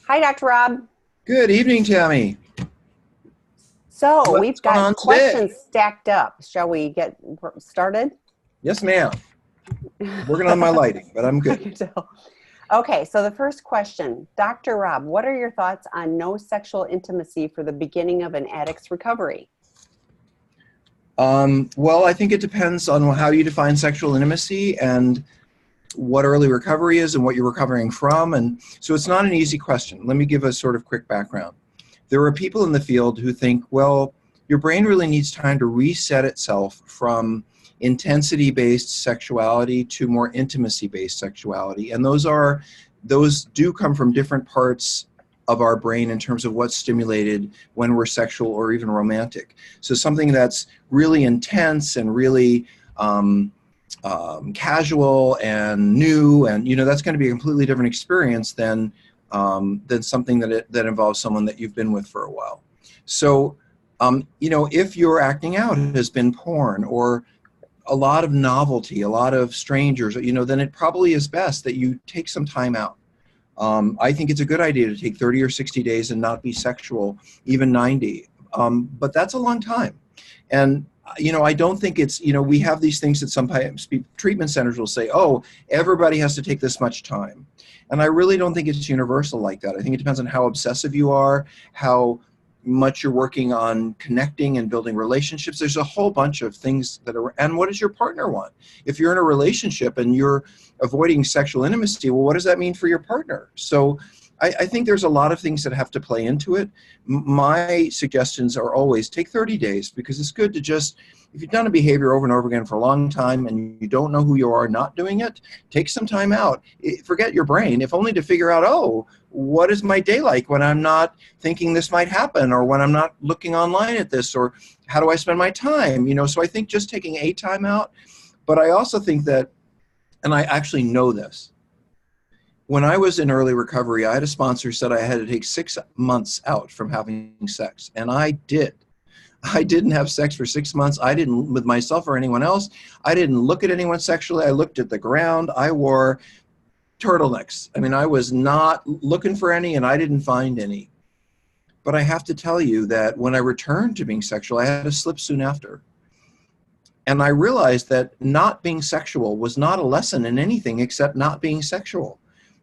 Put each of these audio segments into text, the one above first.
Hi, Dr. Rob. Good evening, Tammy. So What's we've going got on today? questions stacked up. Shall we get started? Yes, ma'am. Working on my lighting, but I'm I good. can tell. Okay, so the first question, Dr. Rob, what are your thoughts on no sexual intimacy for the beginning of an addict's recovery? Well, I think it depends on how you define sexual intimacy and what early recovery is and what you're recovering from. And so it's not an easy question. Let me give a sort of quick background. There are people in the field who think, well, your brain really needs time to reset itself from intensity-based sexuality to more intimacy-based sexuality. And those do come from different parts of our brain in terms of what's stimulated when we're sexual or even romantic. So something that's really intense and really casual and new, and that's going to be a completely different experience than something that involves someone that you've been with for a while. So, if your acting out has been porn or a lot of novelty, a lot of strangers, then it probably is best that you take some time out. I think it's a good idea to take 30 or 60 days and not be sexual, even 90. But that's a long time. And, I don't think it's, we have these things that sometimes treatment centers will say, oh, everybody has to take this much time. And I really don't think it's universal like that. I think it depends on how obsessive you are, how much you're working on connecting and building relationships. There's a whole bunch of things and what does your partner want? If you're in a relationship and you're avoiding sexual intimacy, well, what does that mean for your partner? So I think there's a lot of things that have to play into it. My suggestions are always take 30 days because it's good to just, if you've done a behavior over and over again for a long time and you don't know who you are not doing it, take some time out. Forget your brain, if only to figure out, oh, what is my day like when I'm not thinking this might happen, or when I'm not looking online at this, or how do I spend my time? So I think just taking a time out. But I also think that, and I actually know this, when I was in early recovery, I had a sponsor who said I had to take 6 months out from having sex, and I did. I didn't have sex for 6 months. I didn't with myself or anyone else. I didn't look at anyone sexually. I looked at the ground. I wore turtlenecks. I mean, I was not looking for any, and I didn't find any. But I have to tell you that when I returned to being sexual, I had a slip soon after. And I realized that not being sexual was not a lesson in anything except not being sexual.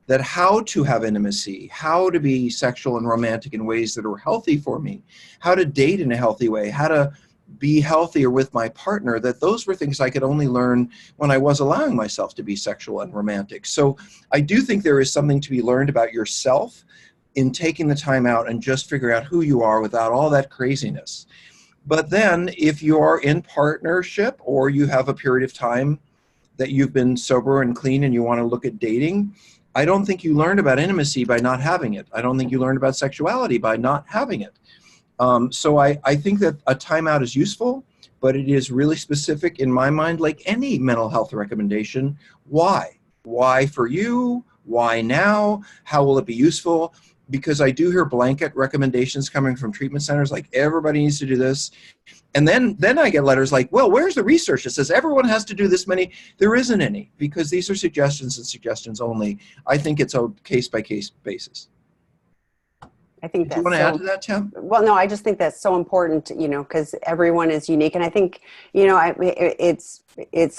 That how to have intimacy, how to be sexual and romantic in ways that are healthy for me, how to date in a healthy way, how to be healthier with my partner, that those were things I could only learn when I was allowing myself to be sexual and romantic. So I do think there is something to be learned about yourself in taking the time out and just figure out who you are without all that craziness. But then if you're in partnership or you have a period of time that you've been sober and clean and you want to look at dating, I don't think you learned about intimacy by not having it. I don't think you learned about sexuality by not having it. So I think that a timeout is useful, but it is really specific in my mind, like any mental health recommendation. Why? Why for you? Why now? How will it be useful? Because I do hear blanket recommendations coming from treatment centers, like everybody needs to do this. And then I get letters like, well, where's the research that says everyone has to do this many? There isn't any, because these are suggestions and suggestions only. I think it's a case-by-case basis. I think Do you that's want to add to that, Tim? well, no, I just think that's so important, because everyone is unique. And I think, it's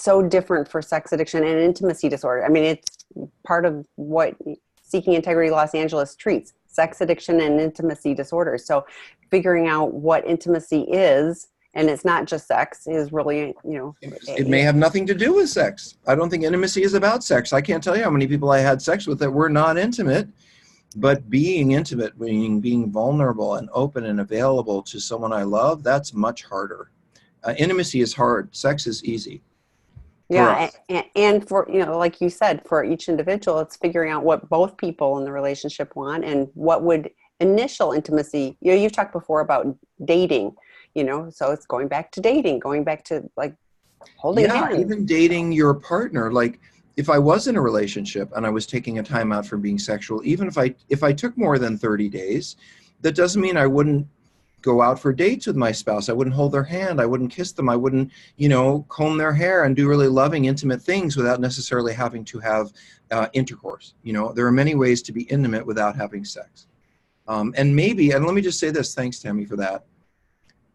so different for sex addiction and intimacy disorder. I mean, it's part of what Seeking Integrity Los Angeles treats, sex addiction and intimacy disorders. So figuring out what intimacy is, and it's not just sex, is really, It may have nothing to do with sex. I don't think intimacy is about sex. I can't tell you how many people I had sex with that were not intimate, but being intimate, meaning being vulnerable and open and available to someone I love, that's much harder. Intimacy is hard. Sex is easy for Yeah, us. and for, like you said, for each individual, it's figuring out what both people in the relationship want and what would initial intimacy, you've talked before about dating, so it's going back to dating, going back to like holding Yeah, hands. even dating your partner. Like if I was in a relationship and I was taking a time out from being sexual, even if I took more than 30 days, that doesn't mean I wouldn't go out for dates with my spouse. I wouldn't hold their hand. I wouldn't kiss them. I wouldn't, comb their hair and do really loving, intimate things without necessarily having to have intercourse. There are many ways to be intimate without having sex. And maybe, and let me just say this, thanks Tammy for that.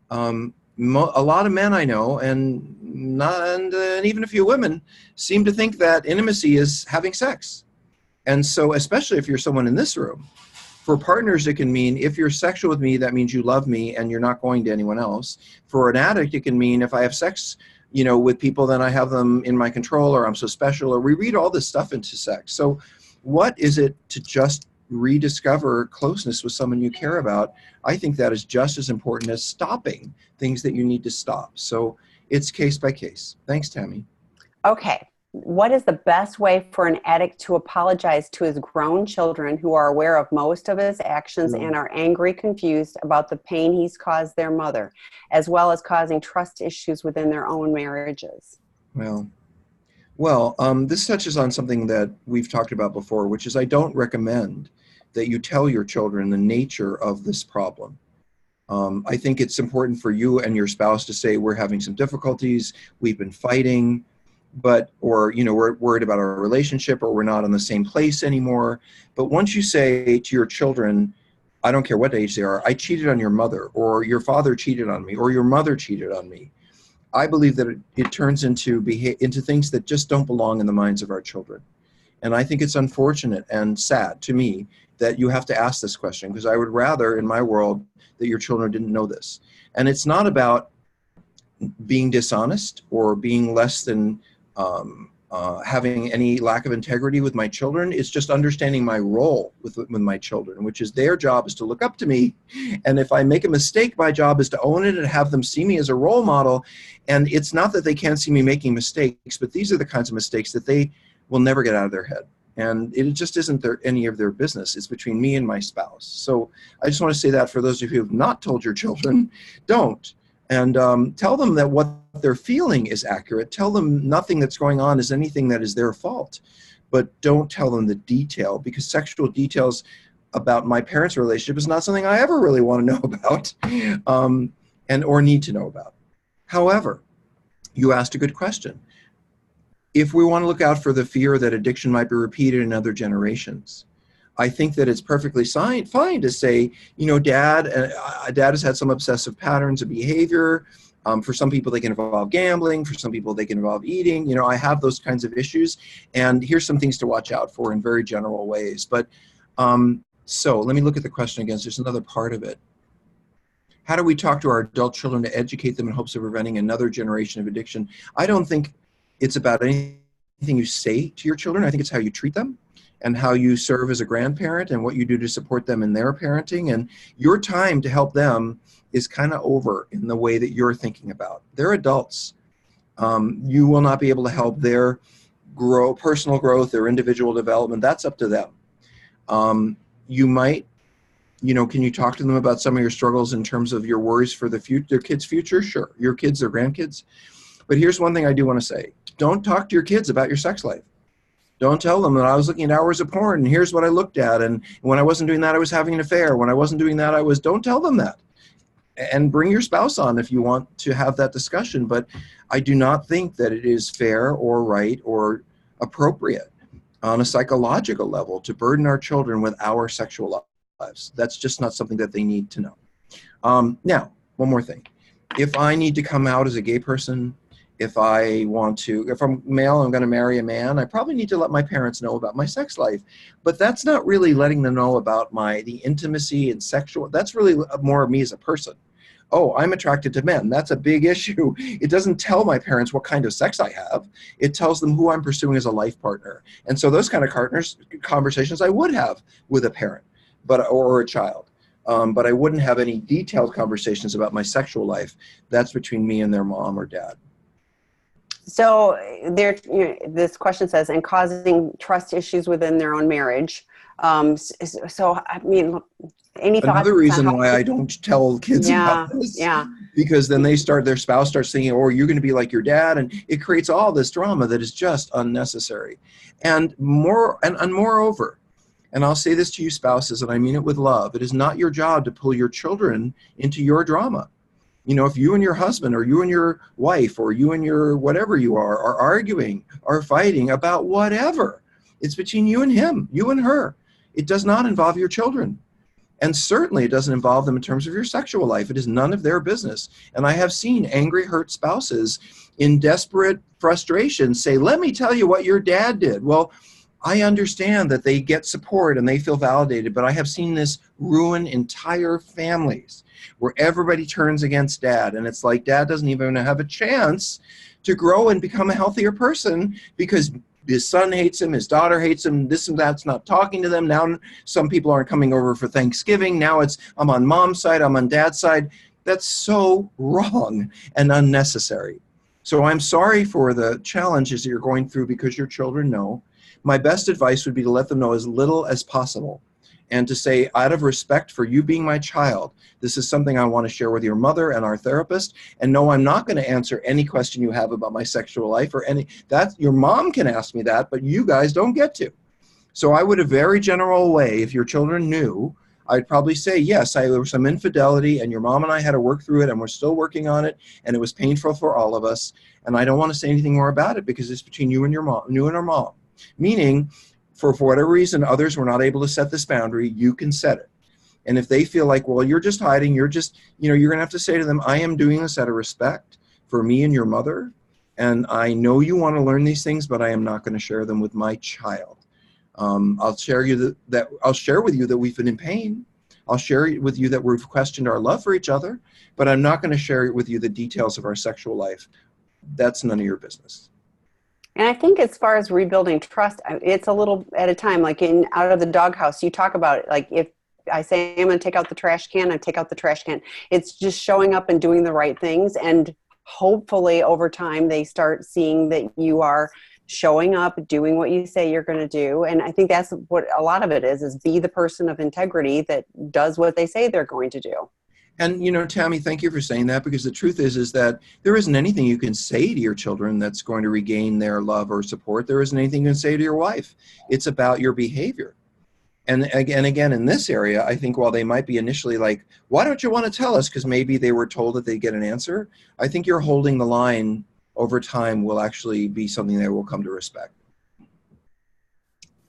A lot of men I know, and even a few women, seem to think that intimacy is having sex. And so, especially if you're someone in this room, for partners, it can mean if you're sexual with me, that means you love me and you're not going to anyone else. For an addict, it can mean if I have sex, with people, then I have them in my control, or I'm so special, or we read all this stuff into sex. So what is it to just rediscover closeness with someone you care about? I think that is just as important as stopping things that you need to stop. So it's case by case. Thanks, Tammy. Okay. What is the best way for an addict to apologize to his grown children who are aware of most of his actions and are angry, confused about the pain he's caused their mother, as well as causing trust issues within their own marriages? Well, this touches on something that we've talked about before, which is I don't recommend that you tell your children the nature of this problem. I think it's important for you and your spouse to say, we're having some difficulties, we've been fighting, or we're worried about our relationship, or we're not in the same place anymore. But once you say to your children, I don't care what age they are, I cheated on your mother, or your father cheated on me, or your mother cheated on me, I believe that it turns into things that just don't belong in the minds of our children. And I think it's unfortunate and sad to me that you have to ask this question, because I would rather, in my world, that your children didn't know this. And it's not about being dishonest or being less than having any lack of integrity with my children. It's just understanding my role with my children, which is their job is to look up to me. And if I make a mistake, my job is to own it and have them see me as a role model. And it's not that they can't see me making mistakes, but these are the kinds of mistakes that they will never get out of their head. And it just isn't any of their business. It's between me and my spouse. So I just want to say that for those of you who have not told your children, don't. And tell them that what they're feeling is accurate. Tell them nothing that's going on is anything that is their fault. But don't tell them the detail, because sexual details about my parents' relationship is not something I ever really want to know about or need to know about. However, you asked a good question. If we want to look out for the fear that addiction might be repeated in other generations, I think that it's perfectly fine to say, dad has had some obsessive patterns of behavior. For some people, they can involve gambling. For some people, they can involve eating. I have those kinds of issues. And here's some things to watch out for in very general ways. But so let me look at the question again. There's another part of it. How do we talk to our adult children to educate them in hopes of preventing another generation of addiction? I don't think it's about anything you say to your children. I think it's how you treat them, and how you serve as a grandparent, and what you do to support them in their parenting. And your time to help them is kind of over in the way that you're thinking about. They're adults. You will not be able to help their personal growth, their individual development. That's up to them. You might, can you talk to them about some of your struggles in terms of your worries for their kids' future? Sure, your kids, their grandkids. But here's one thing I do want to say. Don't talk to your kids about your sex life. Don't tell them that I was looking at hours of porn and here's what I looked at. And when I wasn't doing that, I was having an affair. When I wasn't doing that, don't tell them that. And bring your spouse on if you want to have that discussion. But I do not think that it is fair or right or appropriate on a psychological level to burden our children with our sexual lives. That's just not something that they need to know. Now, one more thing. If I need to come out as a gay person, if I'm male, I'm going to marry a man, I probably need to let my parents know about my sex life. But that's not really letting them know about the intimacy and sexual. That's really more of me as a person. Oh, I'm attracted to men. That's a big issue. It doesn't tell my parents what kind of sex I have. It tells them who I'm pursuing as a life partner. And so those kind of conversations I would have with a parent or a child. But I wouldn't have any detailed conversations about my sexual life. That's between me and their mom or dad. So this question says, and causing trust issues within their own marriage. So, I mean, any thoughts? Another reason why I don't tell kids about this, because then their spouse starts thinking, oh, you're going to be like your dad. And it creates all this drama that is just unnecessary. And moreover, and I'll say this to you spouses, and I mean it with love, it is not your job to pull your children into your drama. If you and your husband or you and your wife or you and your whatever you are arguing or fighting about whatever, it's between you and him, you and her. It does not involve your children. And certainly it doesn't involve them in terms of your sexual life. It is none of their business. And I have seen angry, hurt spouses in desperate frustration say, let me tell you what your dad did. Well, I understand that they get support and they feel validated, but I have seen this ruin entire families where everybody turns against dad. And it's like dad doesn't even have a chance to grow and become a healthier person because his son hates him, his daughter hates him, this and that's not talking to them. Now some people aren't coming over for Thanksgiving. Now it's, I'm on mom's side, I'm on dad's side. That's so wrong and unnecessary. So I'm sorry for the challenges that you're going through because your children know. My best advice would be to let them know as little as possible and to say, out of respect for you being my child, this is something I want to share with your mother and our therapist. And no, I'm not going to answer any question you have about my sexual life or any, that your mom can ask me that, but you guys don't get to. So I would, a very general way, if your children knew, I'd probably say, yes, there was some infidelity and your mom and I had to work through it and we're still working on it. And it was painful for all of us. And I don't want to say anything more about it because it's between you and your mom, you and our mom. Meaning, for whatever reason, others were not able to set this boundary, you can set it. And if they feel like, well, you're just hiding, you're just, you're going to have to say to them, I am doing this out of respect for me and your mother. And I know you want to learn these things, but I am not going to share them with my child. I'll share with you that we've been in pain. I'll share with you that we've questioned our love for each other, but I'm not going to share with you the details of our sexual life. That's none of your business. And I think as far as rebuilding trust, it's a little at a time, like in Out of the Doghouse, you talk about it, like if I say I'm going to take out the trash can, I take out the trash can. It's just showing up and doing the right things. And hopefully over time, they start seeing that you are showing up, doing what you say you're going to do. And I think that's what a lot of it is be the person of integrity that does what they say they're going to do. And, Tammy, thank you for saying that, because the truth is that there isn't anything you can say to your children that's going to regain their love or support. There isn't anything you can say to your wife. It's about your behavior. And again, in this area, I think while they might be initially like, why don't you want to tell us? Because maybe they were told that they'd get an answer. I think you're holding the line over time will actually be something they will come to respect.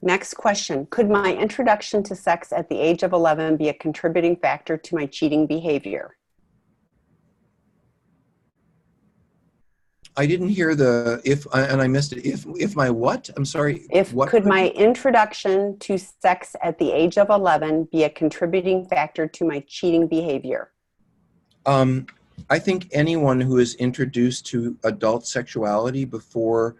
Next question. Could my introduction to sex at the age of 11 be a contributing factor to my cheating behavior? I didn't hear the if, and I missed it. If my what? I'm sorry. Could my introduction to sex at the age of 11 be a contributing factor to my cheating behavior? I think anyone who is introduced to adult sexuality before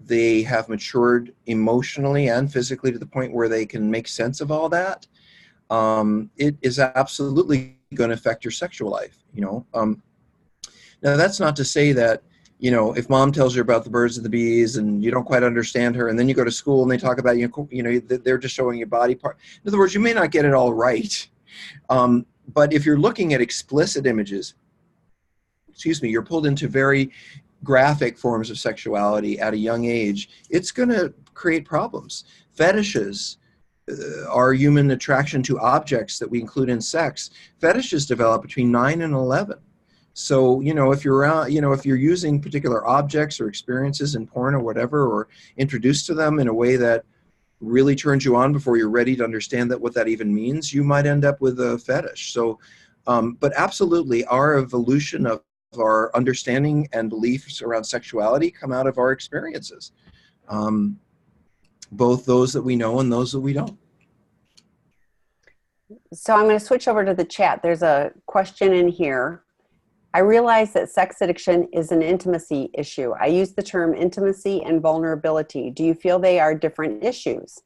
they have matured emotionally and physically to the point where they can make sense of all that, it is absolutely going to affect your sexual life. Now that's not to say that, if mom tells you about the birds and the bees and you don't quite understand her, and then you go to school and they talk about, they're just showing you body part. In other words, you may not get it all right. But if you're looking at explicit images, you're pulled into very graphic forms of sexuality at a young age, it's going to create problems. Fetishes are human attraction to objects that we include in sex. Fetishes develop between 9 and 11. So, if you're around, if you're using particular objects or experiences in porn or whatever, or introduced to them in a way that really turns you on before you're ready to understand what that even means, you might end up with a fetish. So, but absolutely, our evolution of our understanding and beliefs around sexuality come out of our experiences, both those that we know and those that we don't. So I'm going to switch over to the chat. There's a question in here. I realize that sex addiction is an intimacy issue. I use the term intimacy and vulnerability. Do you feel they are different issues?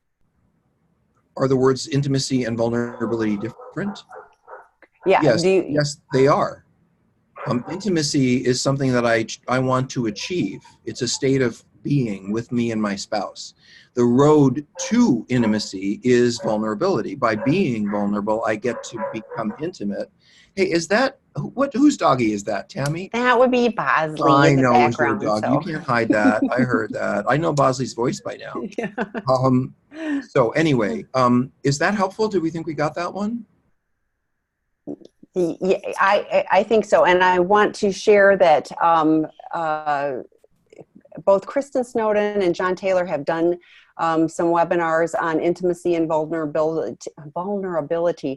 Are the words intimacy and vulnerability different? Yeah. Yes, yes, they are. Intimacy is something that I want to achieve. It's a state of being with me and my spouse. The road to intimacy is vulnerability. By being vulnerable, I get to become intimate. Hey, is that, whose doggy is that, Tammy? That would be Bosley I in the know background. it's your dog. So. You can't hide that. I heard that. I know Bosley's voice by now. Yeah. So anyway, is that helpful? Do we think we got that one? Yeah, I think so. And I want to share that both Kristen Snowden and John Taylor have done some webinars on intimacy and vulnerability.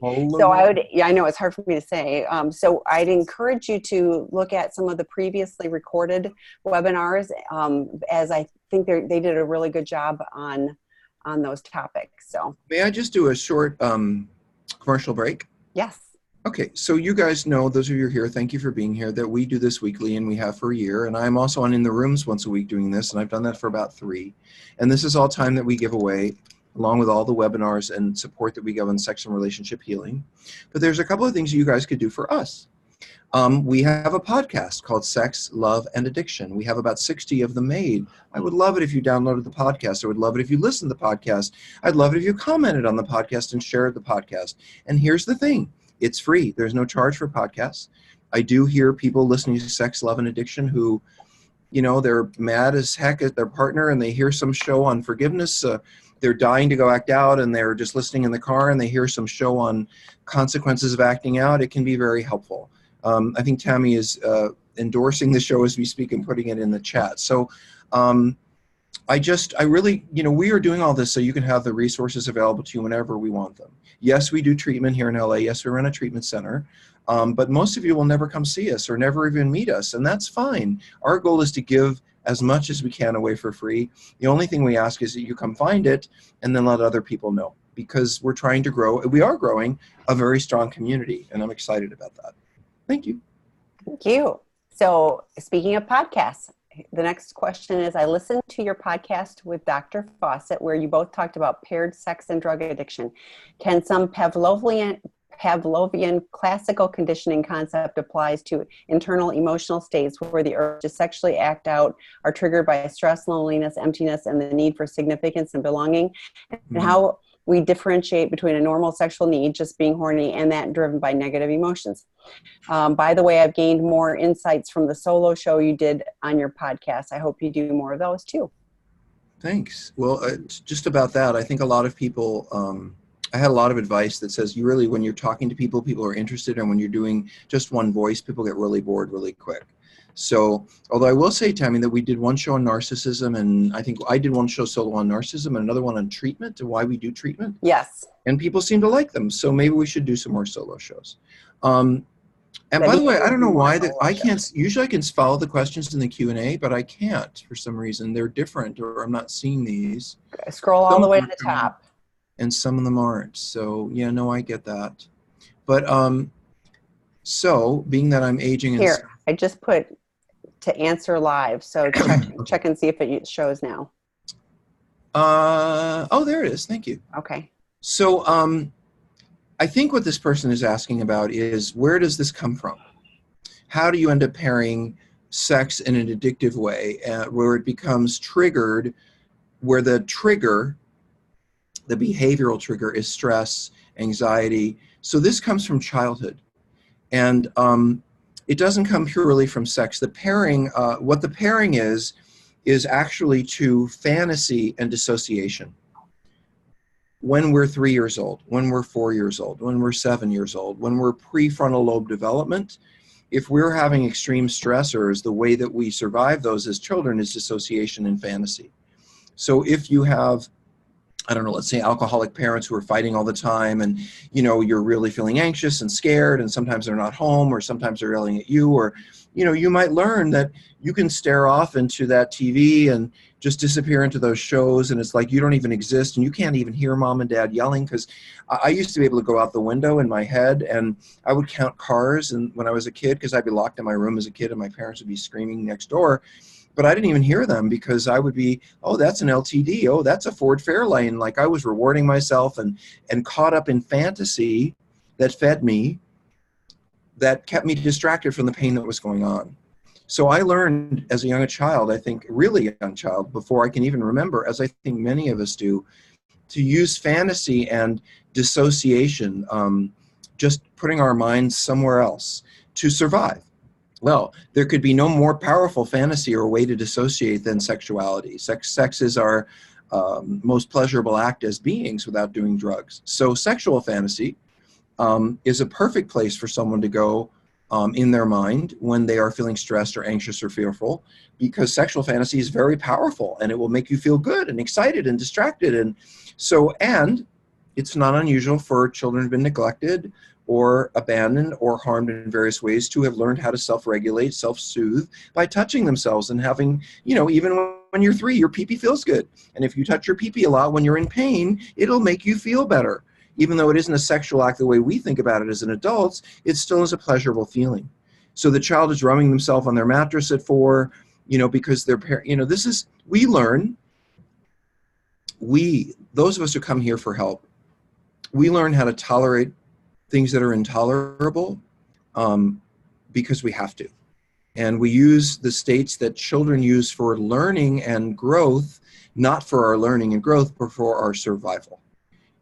So I know it's hard for me to say. So I'd encourage you to look at some of the previously recorded webinars, as I think they did a really good job on those topics. So may I just do a short commercial break? Yes. Okay, so you guys know, those of you here, thank you for being here, that we do this weekly, and we have for a year. And I'm also on In the Rooms once a week doing this, and I've done that for about 3. And this is all time that we give away, along with all the webinars and support that we give on sex and relationship healing. But there's a couple of things you guys could do for us. We have a podcast called Sex, Love, and Addiction. We have about 60 of them made. I would love it if you downloaded the podcast. I would love it if you listened to the podcast. I'd love it if you commented on the podcast and shared the podcast. And here's the thing. It's free. There's no charge for podcasts. I do hear people listening to Sex, Love, and Addiction who, you know, they're mad as heck at their partner, and they hear some show on forgiveness. They're dying to go act out, and they're just listening in the car, and they hear some show on consequences of acting out. It can be very helpful. I think Tammy is endorsing the show as we speak and putting it in the chat. So I really, you know, we are doing all this so you can have the resources available to you whenever we want them. Yes, we do treatment here in LA. Yes, we run a treatment center. But most of you will never come see us or never even meet us, and that's fine. Our goal is to give as much as we can away for free. The only thing we ask is that you come find it and then let other people know, because we're trying to grow. We are growing a very strong community, and I'm excited about that. Thank you. Thank you. So speaking of podcasts, the next question is, I listened to your podcast with Dr. Fawcett where you both talked about paired sex and drug addiction. Can some Pavlovian classical conditioning concept applies to internal emotional states where the urge to sexually act out are triggered by stress, loneliness, emptiness, and the need for significance and belonging? And how we differentiate between a normal sexual need, just being horny, and that driven by negative emotions. By the way, I've gained more insights from the solo show you did on your podcast. I hope you do more of those too. Thanks. Well, just about that, I think a lot of people, I had a lot of advice that says you really, when you're talking to people, people are interested, and when you're doing just one voice, people get really bored really quick. So, although I will say, Tammy, that we did one show on narcissism, and I think I did one show solo on narcissism and another one on treatment and why we do treatment. Yes. And people seem to like them. So maybe we should do some more solo shows. And by the way, I don't know why I can't, usually I can follow the questions in the Q&A, but I can't for some reason. They're different, or I'm not seeing these. Scroll all the way to the top. And some of them aren't. So yeah, no, I get that. But so being that I'm aging and here, I just put to answer live. So check and see if it shows now. Oh, there it is. Thank you. Okay. So I think what this person is asking about is, where does this come from? How do you end up pairing sex in an addictive way where it becomes triggered, where the trigger, the behavioral trigger, is stress, anxiety? So this comes from childhood. And it doesn't come purely from sex. The pairing, what the pairing is actually to fantasy and dissociation. When we're 3 years old, when we're 4 years old, when we're 7 years old, when we're prefrontal lobe development, if we're having extreme stressors, the way that we survive those as children is dissociation and fantasy. So if you have, I don't know, let's say alcoholic parents who are fighting all the time, and you know, you're really feeling anxious and scared, and sometimes they're not home, or sometimes they're yelling at you, or you know, you might learn that you can stare off into that TV and just disappear into those shows, and it's like you don't even exist, and you can't even hear mom and dad yelling. Because I used to be able to go out the window in my head, and I would count cars, and when I was a kid, because I'd be locked in my room as a kid, and my parents would be screaming next door. But I didn't even hear them, because I would be, oh, that's an LTD. Oh, that's a Ford Fairlane. Like I was rewarding myself and caught up in fantasy that fed me, that kept me distracted from the pain that was going on. So I learned as a young child, I think really a young child, before I can even remember, as I think many of us do, to use fantasy and dissociation, just putting our minds somewhere else to survive. Well, there could be no more powerful fantasy or way to dissociate than sexuality. Sex is our most pleasurable act as beings without doing drugs. So sexual fantasy is a perfect place for someone to go in their mind when they are feeling stressed or anxious or fearful, because sexual fantasy is very powerful and it will make you feel good and excited and distracted. And so, and it's not unusual for children who've been neglected or abandoned or harmed in various ways to have learned how to self-regulate, self-soothe by touching themselves and having, you know, even when you're 3, your pee-pee feels good. And if you touch your pee-pee a lot when you're in pain, it'll make you feel better. Even though it isn't a sexual act the way we think about it as an adult, it still is a pleasurable feeling. So the child is rubbing themselves on their mattress at 4, you know, because their parent, you know, this is, we learn, those of us who come here for help, we learn how to tolerate things that are intolerable because we have to. And we use the states that children use for learning and growth, not for our learning and growth, but for our survival.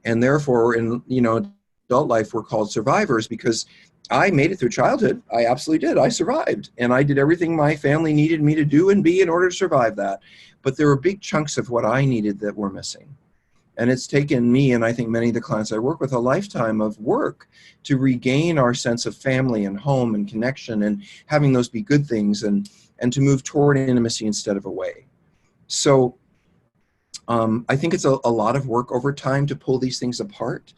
And therefore, in, you know, adult life, we're called survivors because I made it through childhood. I absolutely did. I survived. And I did everything my family needed me to do and be in order to survive that. But there were big chunks of what I needed that were missing. And it's taken me, and I think many of the clients I work with, a lifetime of work to regain our sense of family and home and connection and having those be good things and to move toward intimacy instead of away. So I think it's a lot of work over time to pull these things apart.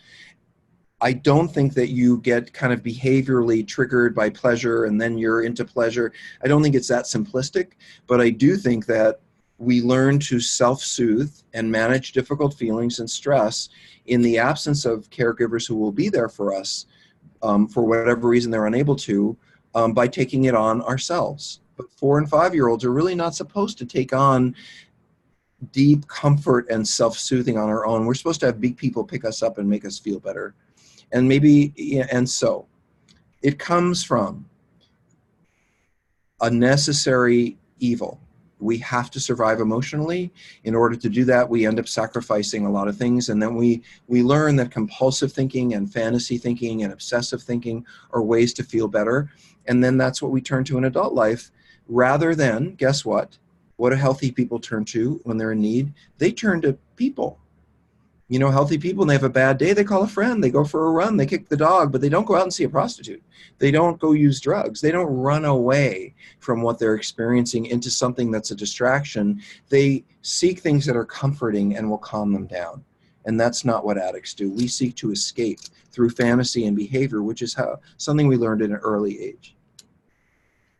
I don't think that you get kind of behaviorally triggered by pleasure and then you're into pleasure. I don't think it's that simplistic, but I do think that we learn to self-soothe and manage difficult feelings and stress in the absence of caregivers who will be there for us for whatever reason they're unable to, by taking it on ourselves. But 4- and 5-year-olds are really not supposed to take on deep comfort and self-soothing on our own. We're supposed to have big people pick us up and make us feel better. And maybe, and so it comes from a necessary evil. We have to survive emotionally. In order to do that, we end up sacrificing a lot of things. And then we learn that compulsive thinking and fantasy thinking and obsessive thinking are ways to feel better. And then that's what we turn to in adult life, rather than, guess what do healthy people turn to when they're in need? They turn to people. You know, healthy people, when they have a bad day, they call a friend, they go for a run, they kick the dog, but they don't go out and see a prostitute. They don't go use drugs. They don't run away from what they're experiencing into something that's a distraction. They seek things that are comforting and will calm them down. And that's not what addicts do. We seek to escape through fantasy and behavior, which is something we learned at an early age.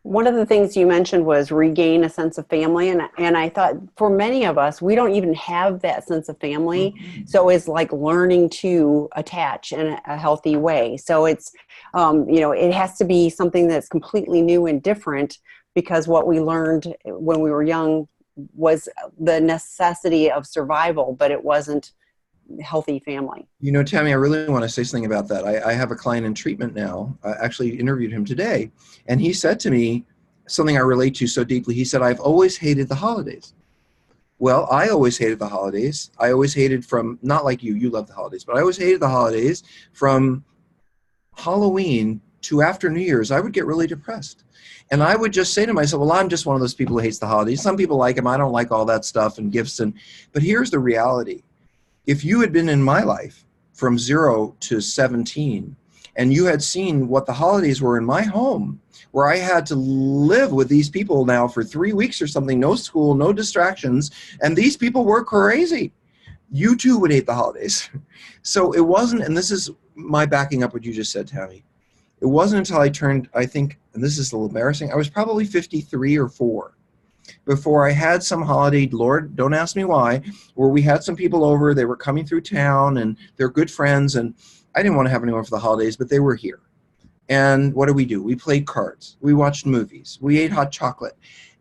One of the things you mentioned was regain a sense of family. And I thought for many of us, we don't even have that sense of family. Mm-hmm. So it's like learning to attach in a healthy way. So it's, you know, it has to be something that's completely new and different, because what we learned when we were young was the necessity of survival, but it wasn't healthy family. You know, Tammy, I really want to say something about that. I have a client in treatment now. I actually interviewed him today, and he said to me something I relate to so deeply. He said, I've always hated the holidays. Well, I always hated the holidays. I always hated from, not like you love the holidays, but I always hated the holidays from Halloween to after New Year's. I would get really depressed. And I would just say to myself, well, I'm just one of those people who hates the holidays. Some people like them. I don't like all that stuff and gifts. But here's the reality. If you had been in my life from 0 to 17, and you had seen what the holidays were in my home, where I had to live with these people now for 3 weeks or something, no school, no distractions, and these people were crazy, you too would hate the holidays. So it wasn't, and this is my backing up what you just said, Tammy, it wasn't until I turned, I think, and this is a little embarrassing, I was probably 53 or 4. Before I had some holiday, Lord, don't ask me why, where we had some people over, they were coming through town and they're good friends, and I didn't want to have anyone for the holidays, but they were here. And what do? We played cards, we watched movies, we ate hot chocolate.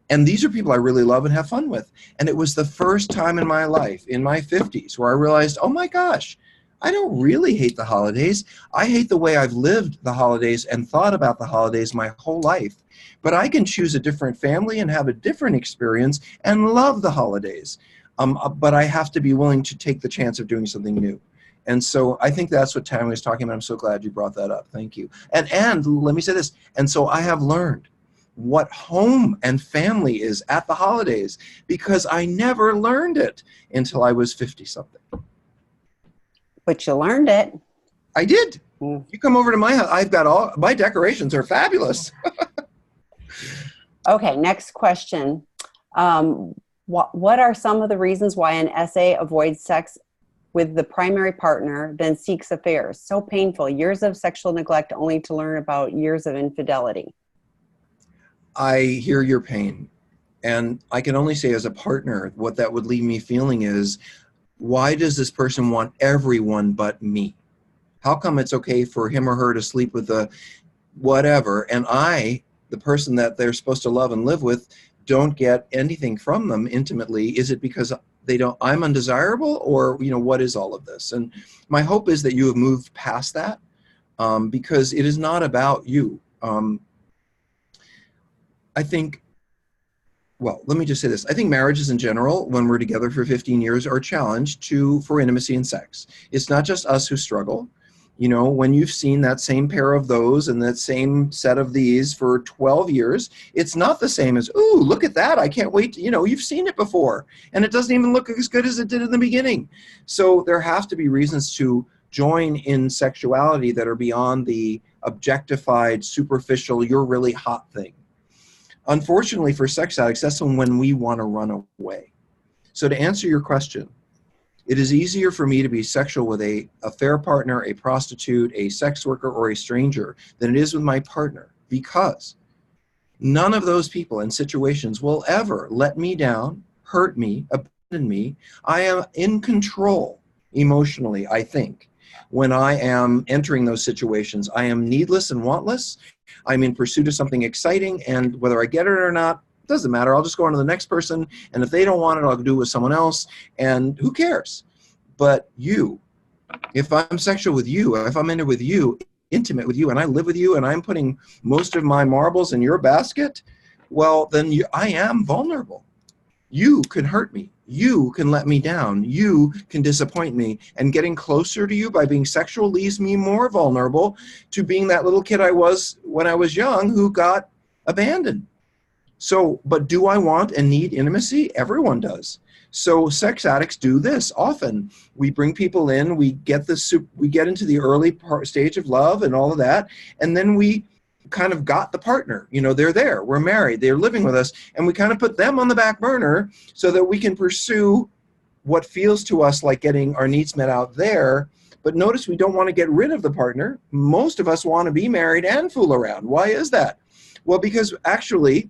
And these are people I really love and have fun with. And it was the first time in my life, in my 50s, where I realized, oh my gosh, I don't really hate the holidays. I hate the way I've lived the holidays and thought about the holidays my whole life. But I can choose a different family and have a different experience and love the holidays. But I have to be willing to take the chance of doing something new. And so I think that's what Tammy was talking about. I'm so glad you brought that up. Thank you. And let me say this. And so I have learned what home and family is at the holidays, because I never learned it until I was 50-something. But you learned it. I did. Mm. You come over to my house, I've got all, my decorations are fabulous. Okay, next question. What are some of the reasons why an SA avoids sex with the primary partner, then seeks affairs? So painful. Years of sexual neglect only to learn about years of infidelity. I hear your pain. And I can only say as a partner, what that would leave me feeling is, why does this person want everyone but me? How come it's okay for him or her to sleep with the whatever, and I, the person that they're supposed to love and live with, don't get anything from them intimately? Is it because I'm undesirable, or, you know, what is all of this? And my hope is that you have moved past that, because it is not about you. I think, well, let me just say this. I think marriages in general, when we're together for 15 years, are challenged for intimacy and sex. It's not just us who struggle. You know, when you've seen that same pair of those and that same set of these for 12 years, it's not the same as, ooh, look at that. I can't wait. You know, you've seen it before and it doesn't even look as good as it did in the beginning. So there have to be reasons to join in sexuality that are beyond the objectified, superficial, you're really hot thing. Unfortunately for sex addicts, that's when we want to run away. So to answer your question, it is easier for me to be sexual with a affair partner, a prostitute, a sex worker, or a stranger than it is with my partner, because none of those people and situations will ever let me down, hurt me, abandon me. I am in control emotionally, I think. When I am entering those situations, I am needless and wantless. I'm in pursuit of something exciting, and whether I get it or not, doesn't matter. I'll just go on to the next person, and if they don't want it, I'll do it with someone else, and who cares? But you, if I'm sexual with you, if I'm into with you, intimate with you, and I live with you, and I'm putting most of my marbles in your basket, well, then I am vulnerable. You can hurt me. You can let me down. You can disappoint me. And getting closer to you by being sexual leaves me more vulnerable to being that little kid I was when I was young who got abandoned. So, but do I want and need intimacy? Everyone does. So sex addicts do this often. We bring people in, we get into the early stage of love and all of that, and then we kind of got the partner. You know, they're there, we're married, they're living with us, and we kind of put them on the back burner so that we can pursue what feels to us like getting our needs met out there. But notice we don't want to get rid of the partner. Most of us want to be married and fool around. Why is that? Well, because actually,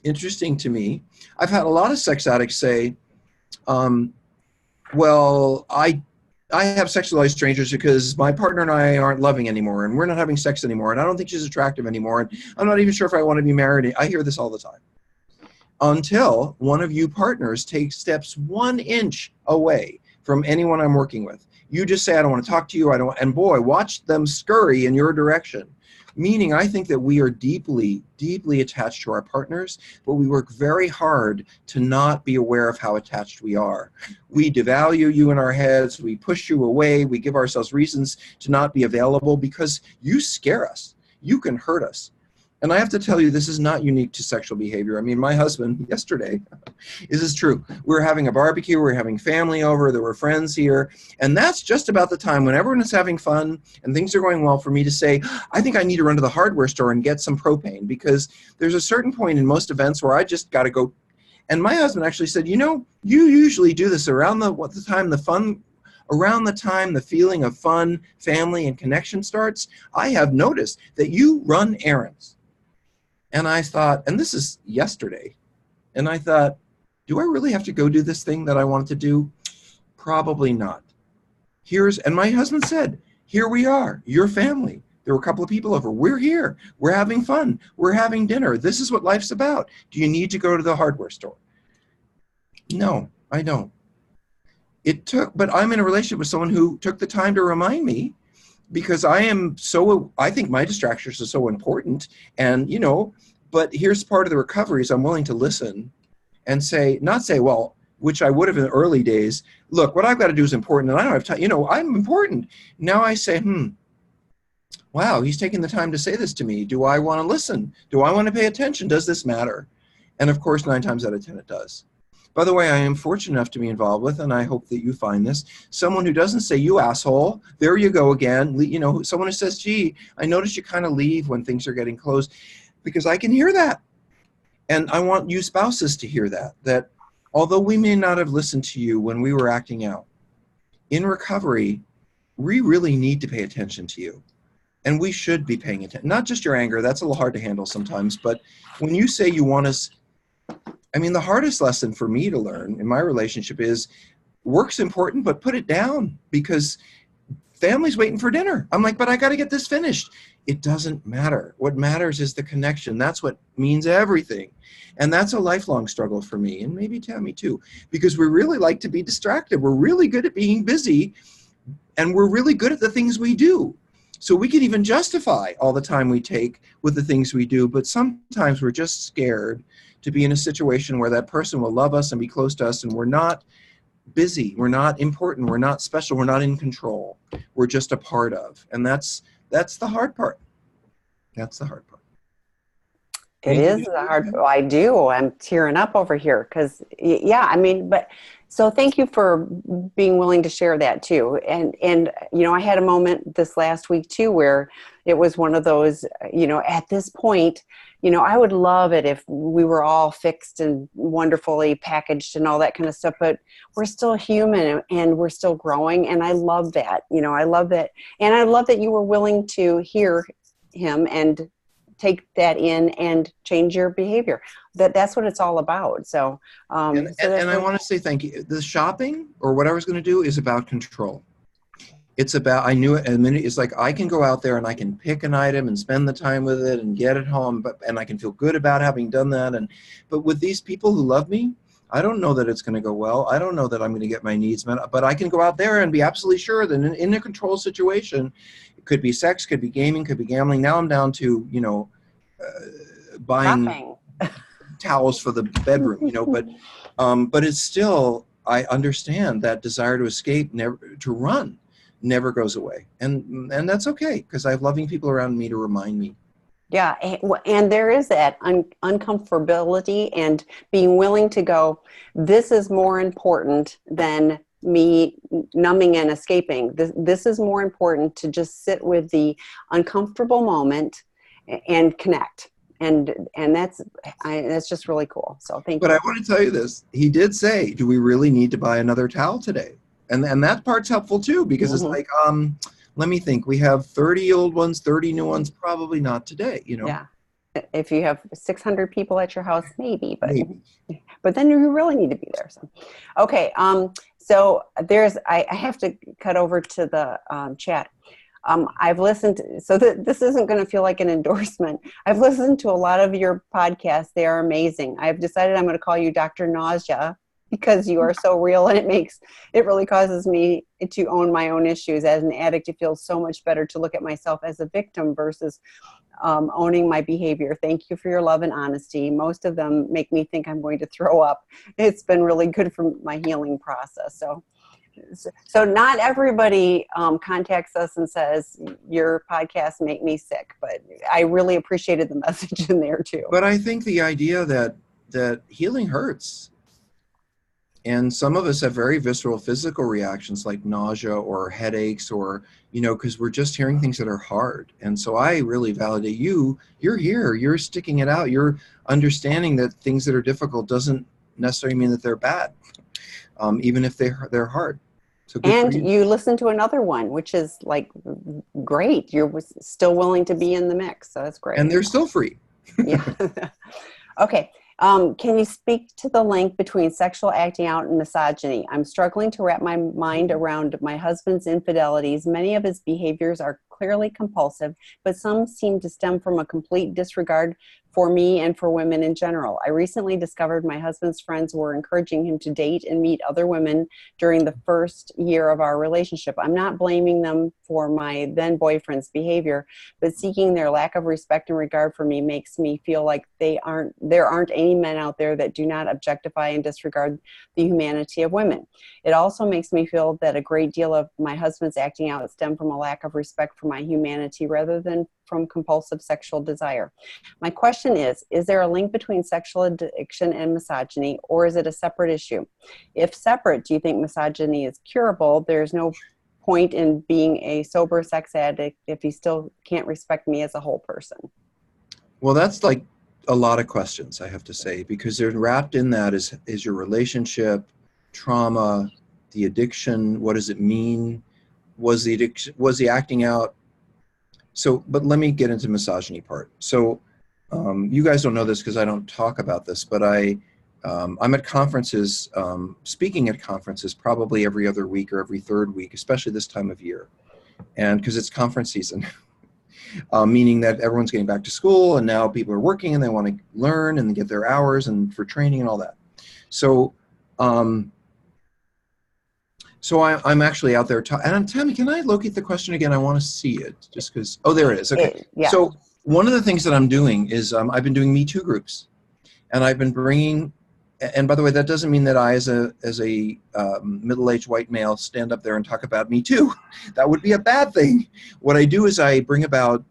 interesting to me, I've had a lot of sex addicts say, well, I have sexualized strangers because my partner and I aren't loving anymore, and we're not having sex anymore, and I don't think she's attractive anymore, and I'm not even sure if I want to be married. I hear this all the time. Until one of you partners takes steps 1 inch away from anyone I'm working with. You just say, I don't want to talk to you, I don't, and boy, watch them scurry in your direction. Meaning, I think that we are deeply, deeply attached to our partners, but we work very hard to not be aware of how attached we are. We devalue you in our heads, we push you away, we give ourselves reasons to not be available because you scare us, you can hurt us. And I have to tell you, this is not unique to sexual behavior. I mean, my husband, yesterday, this is true. We were having a barbecue, we were having family over, there were friends here, and that's just about the time when everyone is having fun and things are going well for me to say, I think I need to run to the hardware store and get some propane, because there's a certain point in most events where I just got to go. And my husband actually said, you know, you usually do this around the feeling of fun, family, and connection starts. I have noticed that you run errands. And I thought, and this is yesterday, and I thought, do I really have to go do this thing that I wanted to do? Probably not. And my husband said, here we are, your family. There were a couple of people over. We're here. We're having fun. We're having dinner. This is what life's about. Do you need to go to the hardware store? No, I don't. But I'm in a relationship with someone who took the time to remind me, because I think my distractions are so important, and, you know, but here's part of the recovery is I'm willing to listen and not say, well, which I would have in the early days, look, what I've got to do is important, and I don't have time, you know, I'm important. Now I say, wow, he's taking the time to say this to me. Do I want to listen? Do I want to pay attention? Does this matter? And of course, 9 times out of 10, it does. By the way, I am fortunate enough to be involved with, and I hope that you find this, someone who doesn't say, you asshole, there you go again. You know, someone who says, gee, I notice you kind of leave when things are getting close, because I can hear that. And I want you spouses to hear that although we may not have listened to you when we were acting out, in recovery, we really need to pay attention to you. And we should be paying attention. Not just your anger, that's a little hard to handle sometimes, but when you say you want us, I mean, the hardest lesson for me to learn in my relationship is work's important, but put it down, because family's waiting for dinner. I'm like, but I got to get this finished. It doesn't matter. What matters is the connection. That's what means everything. And that's a lifelong struggle for me, and maybe Tammy too, because we really like to be distracted. We're really good at being busy, and we're really good at the things we do. So we can even justify all the time we take with the things we do, but sometimes we're just scared to be in a situation where that person will love us and be close to us, and we're not busy, we're not important, we're not special, we're not in control. We're just a part of. And that's the hard part. That's the hard part. It is the hard part. I do. I'm tearing up over here because, yeah, I mean, but so thank you for being willing to share that too. And, you know, I had a moment this last week too, where it was one of those, you know, at this point, you know, I would love it if we were all fixed and wonderfully packaged and all that kind of stuff, but we're still human and we're still growing. And I love that, you know, I love that. And I love that you were willing to hear him and take that in and change your behavior. That's what it's all about. So, and I want to say thank you. The shopping or whatever I was going to do is about control. It's about, I knew it in a minute. It's like, I can go out there and I can pick an item and spend the time with it and get it home, and I can feel good about having done that. But with these people who love me, I don't know that it's going to go well. I don't know that I'm going to get my needs met, but I can go out there and be absolutely sure that in a control situation, it could be sex, could be gaming, could be gambling. Now I'm down to, you know, buying towels for the bedroom, you know, but it's still, I understand that desire to escape, to run, never goes away. And that's okay, because I have loving people around me to remind me. Yeah, and there is that uncomfortability and being willing to go, this is more important than me numbing and escaping. This is more important to just sit with the uncomfortable moment and connect. And that's just really cool. So thank you. But I want to tell you this. He did say, do we really need to buy another towel today? And that part's helpful too, because it's like, let me think. We have 30 old ones, 30 new ones. Probably not today, you know? Yeah. If you have 600 people at your house, maybe. But then you really need to be there. So, okay. So I have to cut over to the chat. I've listened to, so this isn't going to feel like an endorsement. I've listened to a lot of your podcasts. They are amazing. I've decided I'm going to call you Dr. Nausea, because you are so real, and it really causes me to own my own issues. As an addict, it feels so much better to look at myself as a victim versus owning my behavior. Thank you for your love and honesty. Most of them make me think I'm going to throw up. It's been really good for my healing process. So not everybody contacts us and says, your podcasts make me sick, but I really appreciated the message in there too. But I think the idea that healing hurts. And some of us have very visceral physical reactions like nausea or headaches, or, you know, because we're just hearing things that are hard. And so I really validate you. You're here. You're sticking it out. You're understanding that things that are difficult doesn't necessarily mean that they're bad, even if they're hard. So and you listen to another one, which is like great. You're still willing to be in the mix. So that's great. And they're still free. Yeah. Okay. Can you speak to the link between sexual acting out and misogyny? I'm struggling to wrap my mind around my husband's infidelities. Many of his behaviors are clearly compulsive, but some seem to stem from a complete disregard for me and for women in general. I recently discovered my husband's friends were encouraging him to date and meet other women during the first year of our relationship. I'm not blaming them for my then boyfriend's behavior, but seeking their lack of respect and regard for me makes me feel like there aren't any men out there that do not objectify and disregard the humanity of women. It also makes me feel that a great deal of my husband's acting out stem from a lack of respect for my humanity rather than from compulsive sexual desire. My question is there a link between sexual addiction and misogyny, or is it a separate issue? If separate, do you think misogyny is curable? There's no point in being a sober sex addict if you still can't respect me as a whole person. Well, that's like a lot of questions, I have to say, because they're wrapped in that is your relationship, trauma, the addiction, what does it mean? Was the addiction, was the acting out? So, but let me get into misogyny part. So you guys don't know this because I don't talk about this, but I'm at conferences, speaking at conferences probably every other week or every third week, especially this time of year. And because it's conference season, meaning that everyone's getting back to school and now people are working and they want to learn and get their hours and for training and all that. So, I'm actually out there and Tammy, can I locate the question again? I want to see it just because, oh, there it is. Okay. Yeah. So one of the things that I'm doing is I've been doing Me Too groups, and I've been bringing, and by the way, that doesn't mean that I, as a middle-aged white male, stand up there and talk about Me Too. That would be a bad thing. What I do is I bring about,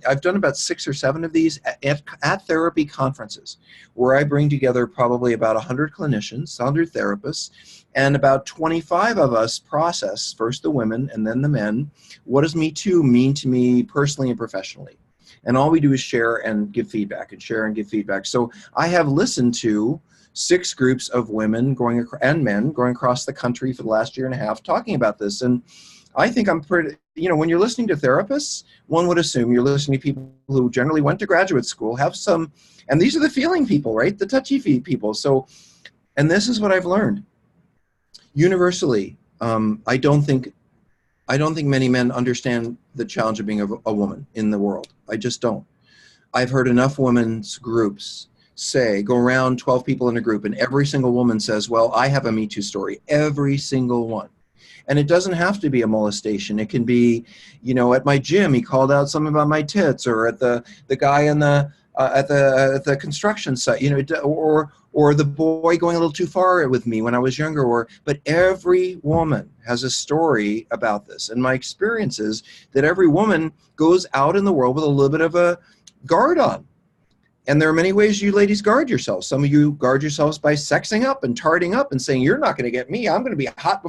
I've done about 6 or 7 of these at therapy conferences, where I bring together probably about 100 clinicians, 100 therapists, and about 25 of us process, first the women and then the men, what does Me Too mean to me personally and professionally? And all we do is share and give feedback, and share and give feedback. So I have listened to 6 groups of women and men going across the country for the last year and a half talking about this. And I think I'm pretty, when you're listening to therapists, one would assume you're listening to people who generally went to graduate school, have some, and these are the feeling people, right? The touchy-feely people. So, and this is what I've learned. Universally, I don't think many men understand the challenge of being a woman in the world. I just don't. I've heard enough women's groups go around 12 people in a group, and every single woman says, well, I have a Me Too story. Every single one. And it doesn't have to be a molestation. It can be, at my gym, he called out something about my tits, or at the guy in the at the construction site, or the boy going a little too far with me when I was younger, but every woman has a story about this. And my experience is that every woman goes out in the world with a little bit of a guard on. And there are many ways you ladies guard yourselves. Some of you guard yourselves by sexing up and tarting up and saying, you're not going to get me. I'm going to be hot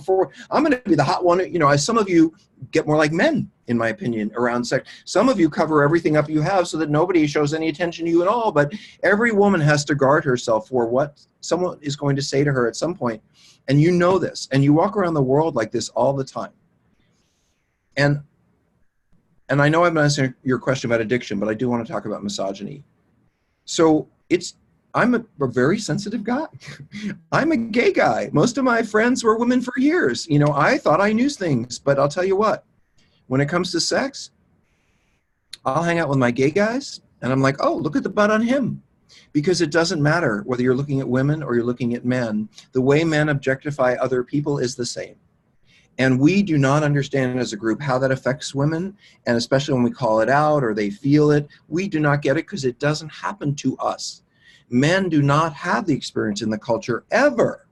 I'm going to be the hot one. Some of you get more like men, in my opinion, around sex. Some of you cover everything up you have so that nobody shows any attention to you at all. But every woman has to guard herself for what someone is going to say to her at some point. And you know this. And you walk around the world like this all the time. And I know I'm not answering your question about addiction, but I do want to talk about misogyny. So I'm a very sensitive guy. I'm a gay guy. Most of my friends were women for years. I thought I knew things, but I'll tell you what, when it comes to sex, I'll hang out with my gay guys and I'm like, oh, look at the butt on him. Because it doesn't matter whether you're looking at women or you're looking at men. The way men objectify other people is the same. And we do not understand as a group how that affects women, and especially when we call it out or they feel it, we do not get it because it doesn't happen to us. Men do not have the experience in the culture ever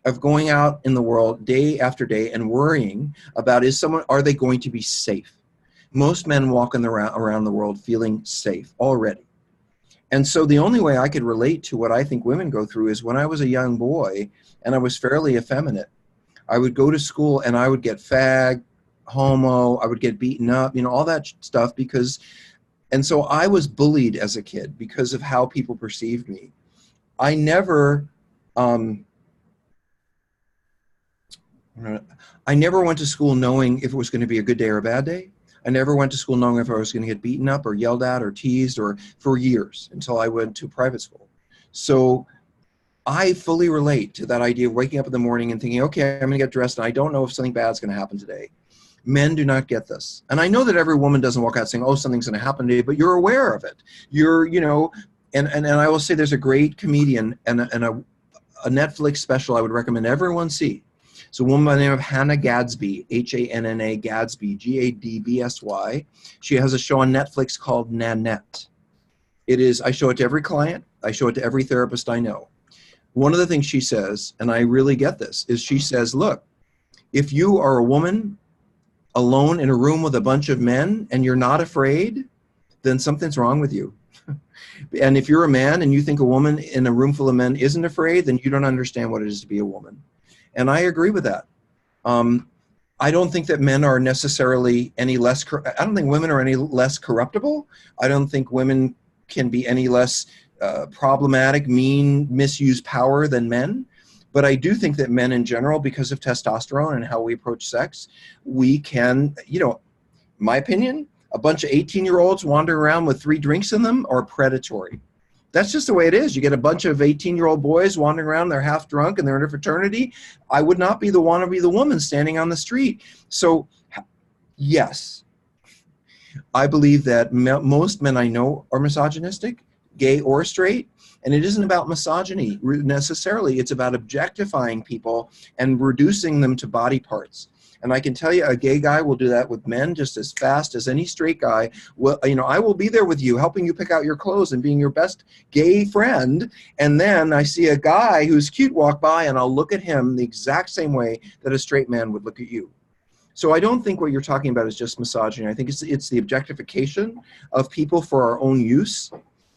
of going out in the world day after day and worrying about are they going to be safe? Most men walk around the world feeling safe already. And so the only way I could relate to what I think women go through is when I was a young boy and I was fairly effeminate, I would go to school and I would get fag, homo, I would get beaten up, all that stuff and so I was bullied as a kid because of how people perceived me. I never went to school knowing if it was going to be a good day or a bad day. I never went to school knowing if I was going to get beaten up or yelled at or teased or for years until I went to private school. So I fully relate to that idea of waking up in the morning and thinking, okay, I'm going to get dressed and I don't know if something bad is going to happen today. Men do not get this. And I know that every woman doesn't walk out saying, oh, something's going to happen today, but you're aware of it. And I will say there's a great comedian and a Netflix special I would recommend everyone see. It's a woman by the name of Hannah Gadsby, H-A-N-N-A Gadsby, G-A-D-B-S-Y. She has a show on Netflix called Nanette. I show it to every client. I show it to every therapist I know. One of the things she says, and I really get this, is she says, look, if you are a woman alone in a room with a bunch of men and you're not afraid, then something's wrong with you. And if you're a man and you think a woman in a room full of men isn't afraid, then you don't understand what it is to be a woman. And I agree with that. I don't think that men are necessarily any less, I don't think women are any less corruptible. I don't think women can be any less problematic, mean, misuse power than men. But I do think that men in general, because of testosterone and how we approach sex, we can, you know, my opinion, a bunch of 18-year-olds wandering around with 3 drinks in them are predatory. That's just the way it is. You get a bunch of 18-year-old boys wandering around, they're half drunk and they're in a fraternity. I would not be the want to be the woman standing on the street. So yes, I believe that most men I know are misogynistic, gay or straight, and it isn't about misogyny necessarily. It's about objectifying people and reducing them to body parts. And I can tell you, a gay guy will do that with men just as fast as any straight guy. Well, you know, I will be there with you, helping you pick out your clothes and being your best gay friend. And then I see a guy who's cute walk by, and I'll look at him the exact same way that a straight man would look at you. So I don't think what you're talking about is just misogyny. I think it's the objectification of people for our own use.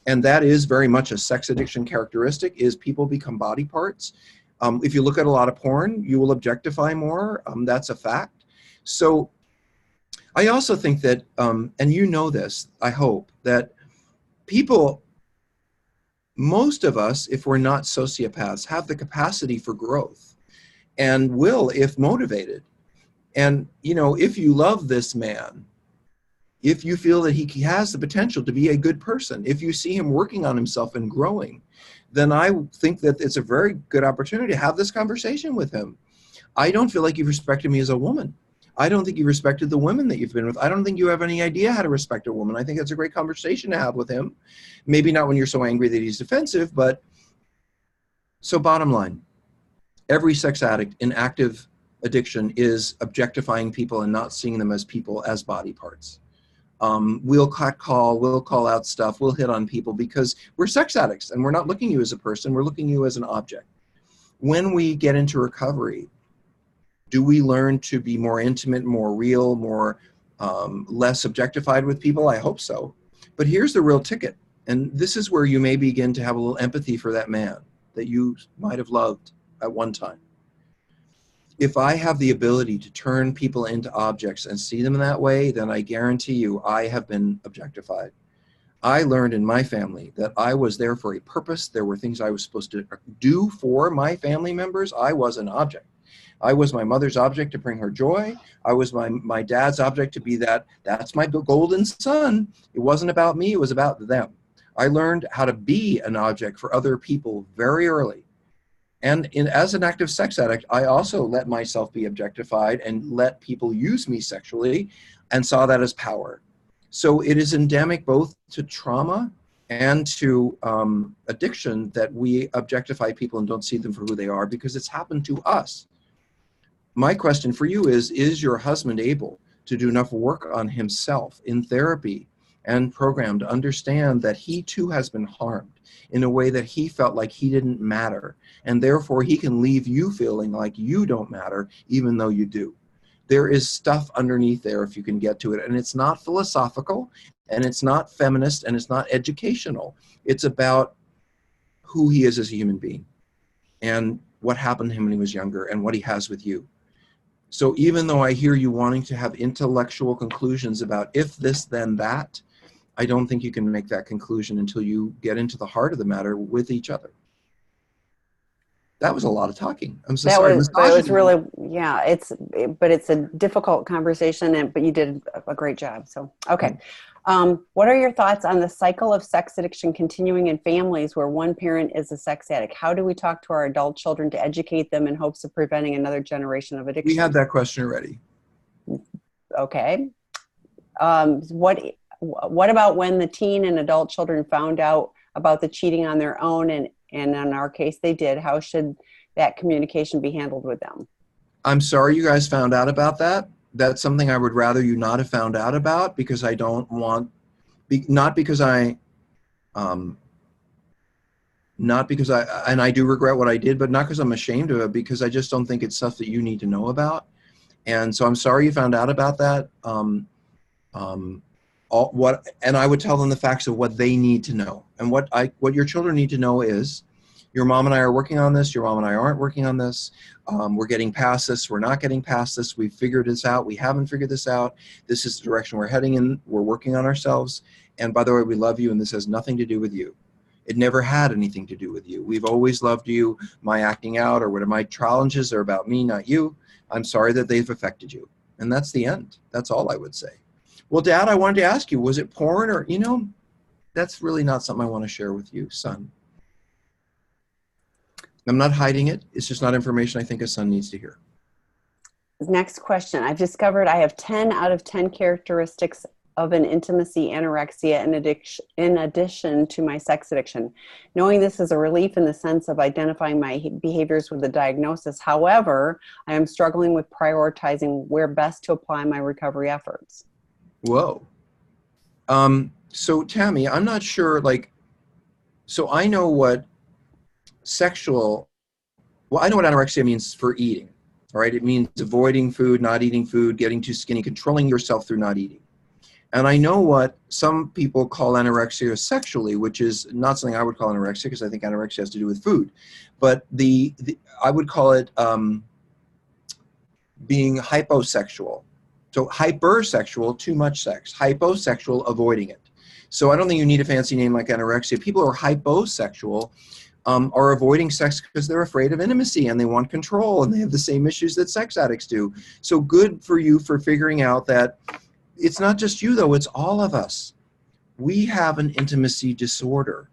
And that is very much a sex addiction characteristic, is people become body parts. If you look at a lot of porn, you will objectify more. That's a fact. So I also think that, and you know this, I hope, that people, most of us, if we're not sociopaths, have the capacity for growth and will if motivated. And, you know, if you love this man, if you feel that he has the potential to be a good person, if you see him working on himself and growing, then I think that it's a very good opportunity to have this conversation with him. I don't feel like you've respected me as a woman. I don't think you respected the women that you've been with. I don't think you have any idea how to respect a woman. I think that's a great conversation to have with him. Maybe not when you're so angry that he's defensive, but so bottom line, every sex addict in active addiction is objectifying people and not seeing them as people, as body parts. We'll catcall, we'll call out stuff, we'll hit on people because we're sex addicts and we're not looking at you as a person, we're looking at you as an object. When we get into recovery, do we learn to be more intimate, more real, more less objectified with people? I hope so. But here's the real ticket. And this is where you may begin to have a little empathy for that man that you might have loved at one time. If I have the ability to turn people into objects and see them in that way, then I guarantee you I have been objectified. I learned in my family that I was there for a purpose. There were things I was supposed to do for my family members. I was an object. I was my mother's object to bring her joy. I was my dad's object to be that's my golden son. It wasn't about me, it was about them. I learned how to be an object for other people very early. And as an active sex addict, I also let myself be objectified and let people use me sexually and saw that as power. So it is endemic both to trauma and to addiction that we objectify people and don't see them for who they are because it's happened to us. My question for you is your husband able to do enough work on himself in therapy and program to understand that he too has been harmed in a way that he felt like he didn't matter, and therefore he can leave you feeling like you don't matter even though you do? There is stuff underneath there if you can get to it, and it's not philosophical, and it's not feminist, and it's not educational. It's about who he is as a human being and what happened to him when he was younger and what he has with you. So even though I hear you wanting to have intellectual conclusions about if this, then that, I don't think you can make that conclusion until you get into the heart of the matter with each other. That was a lot of talking. I'm so sorry. That was really, yeah, but it's a difficult conversation, but you did a great job. So, okay. What are your thoughts on the cycle of sex addiction continuing in families where one parent is a sex addict? How do we talk to our adult children to educate them in hopes of preventing another generation of addiction? We had that question already. Okay. What about when the teen and adult children found out about the cheating on their own, and in our case they did? How should that communication be handled with them? I'm sorry you guys found out about that. That's something I would rather you not have found out about, because I don't want, not because I, and I do regret what I did, but not because I'm ashamed of it, because I just don't think it's stuff that you need to know about. And so I'm sorry you found out about that. And I would tell them the facts of what they need to know. And what your children need to know is, your mom and I are working on this. Your mom and I aren't working on this. We're getting past this. We're not getting past this. We've figured this out. We haven't figured this out. This is the direction we're heading in. We're working on ourselves. And by the way, we love you, and this has nothing to do with you. It never had anything to do with you. We've always loved you. My acting out or whatever my challenges are about me, not you. I'm sorry that they've affected you. And that's the end. That's all I would say. Well, Dad, I wanted to ask you, was it porn or, that's really not something I want to share with you, son. I'm not hiding it. It's just not information I think a son needs to hear. Next question. I've discovered I have 10 out of 10 characteristics of an intimacy anorexia in addition to my sex addiction. Knowing this is a relief in the sense of identifying my behaviors with a diagnosis. However, I am struggling with prioritizing where best to apply my recovery efforts. Whoa. So Tammy, I'm not sure, so I know what I know what anorexia means for eating, all right? It means avoiding food, not eating food, getting too skinny, controlling yourself through not eating. And I know what some people call anorexia sexually, which is not something I would call anorexia, because I think anorexia has to do with food. But I would call it being hyposexual. So hypersexual, too much sex. Hyposexual, avoiding it. So I don't think you need a fancy name like anorexia. People who are hyposexual are avoiding sex because they're afraid of intimacy and they want control, and they have the same issues that sex addicts do. So good for you for figuring out that it's not just you, though. It's all of us. We have an intimacy disorder.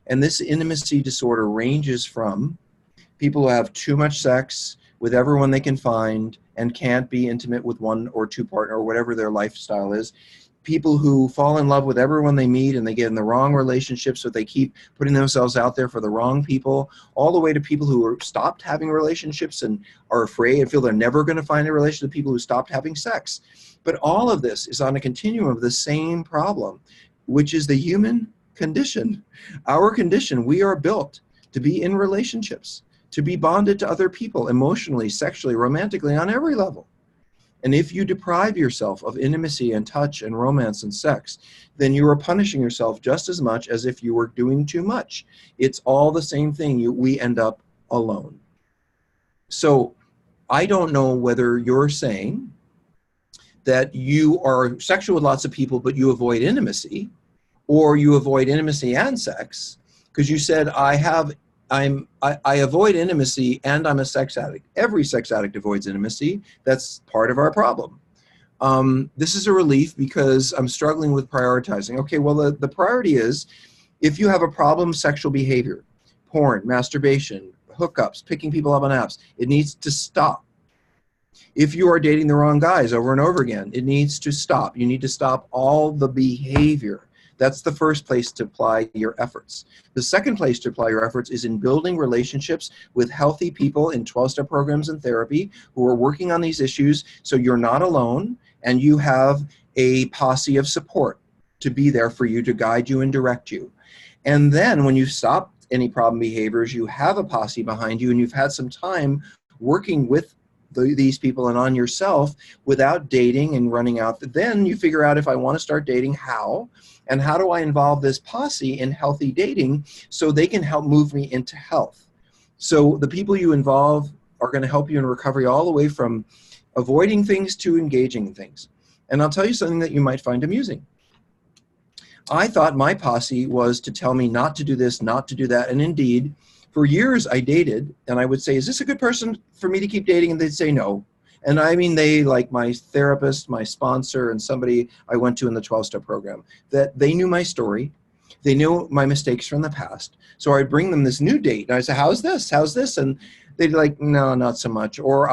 And this intimacy disorder ranges from people who have too much sex with everyone they can find and can't be intimate with one or two partner or whatever their lifestyle is. People who fall in love with everyone they meet and they get in the wrong relationships, so they keep putting themselves out there for the wrong people, all the way to people who are stopped having relationships and are afraid and feel they're never going to find a relationship, to people who stopped having sex. But all of this is on a continuum of the same problem, which is the human condition. Our condition, we are built to be in relationships, to be bonded to other people emotionally, sexually, romantically, on every level. And if you deprive yourself of intimacy and touch and romance and sex, then you are punishing yourself just as much as if you were doing too much. It's all the same thing. We end up alone. So I don't know whether you're saying that you are sexual with lots of people, but you avoid intimacy, or you avoid intimacy and sex, because you said, I avoid intimacy and I'm a sex addict. Every sex addict avoids intimacy. That's part of our problem. This is a relief because I'm struggling with prioritizing. Okay, well, the priority is, if you have a problem sexual behavior, porn, masturbation, hookups, picking people up on apps, it needs to stop. If you are dating the wrong guys over and over again, it needs to stop. You need to stop all the behavior. That's the first place to apply your efforts. The second place to apply your efforts is in building relationships with healthy people in 12-step programs and therapy who are working on these issues, so you're not alone and you have a posse of support to be there for you, to guide you and direct you. And then when you stop any problem behaviors, you have a posse behind you and you've had some time working with these people and on yourself without dating and running out. Then you figure out, if I want to start dating, how? And how do I involve this posse in healthy dating so they can help move me into health? So the people you involve are going to help you in recovery, all the way from avoiding things to engaging in things. And I'll tell you something that you might find amusing. I thought my posse was to tell me not to do this, not to do that. And indeed, for years I dated, and I would say, is this a good person for me to keep dating? And they'd say no. And I mean, they, like my therapist, my sponsor, and somebody I went to in the 12-step program, that they knew my story. They knew my mistakes from the past. So I'd bring them this new date, and I'd say, how's this? How's this? And they'd be like, no, not so much. Or